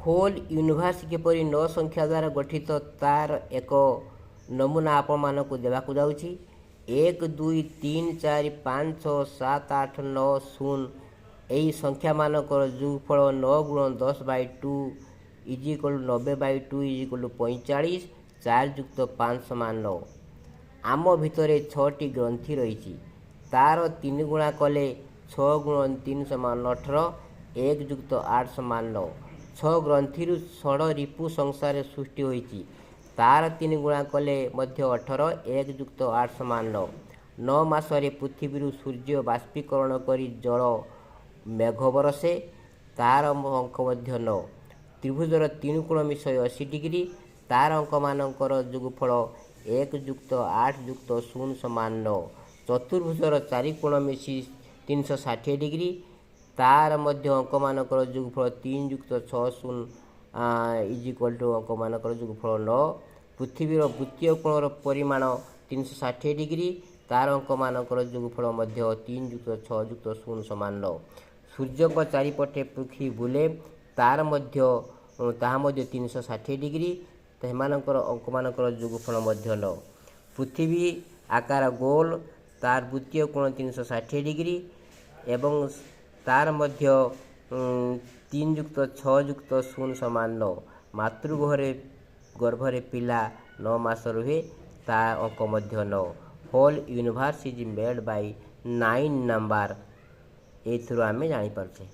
Whole universe किपरि 9 संख्या द्वारा गठित तार एक नमूना आपण को देवाक जाउछि। 1 2 3 4 5 6 7 8 9 0 यही संख्या मानकर जोगफल 9 गुण 10/2 इज इक्वल 90/2 इज इक्वल 45 4 युक्त 5 समान 9। आम भितर 6टी ग्रंथि रही तार 3 गुणा कले 6 गुण 3 समान 18 1 युक्त 8 समान 9। 6 ग्रंथि षड़ रिपु संसार सृष्टि होती तार 3 गुणा कले 18 1 युक्त 8 समान 9। 9 मासरे पृथ्वी सूर्य बाष्पीकरण करी जल मेघ बरसे तार अंक 9। त्रिभुजर 3 कोण मिशय 80 डिग्री तार अंक मानकर जोगफल 1 युक्त 8 युक्त 0 समान 9। चतुर्भुजर 4 कोण मिशी 360 डिग्री तार मध्य अंक मानकर जोगफल 3 युक्त 6 0 इज इक्वल टू अंक मानकर जोगफल 9। पृथ्वीर द्वितीय कोणर परिमाण 360 डिग्री तार अंक मानकर जोगफल मध्य 3 युक्त 6 युक्त 0 समान 9। सूर्य को चारिपटे पृथ्वी बुले तार मध्य 360 डिग्री तेमानकर अंक मानकर जोगफल मध्य 9। पृथ्वी आकार गोल तार द्वितीय कोण 360 डिग्री एवं तार मध्य 3 युक्त 6 युक्त 0 समान 9। मातृगृह गर्भरे पिला 9 मास रुहे तार अंक मध्य 9। Whole universe is made by 9 number एथुरु आमे जानी पारछे।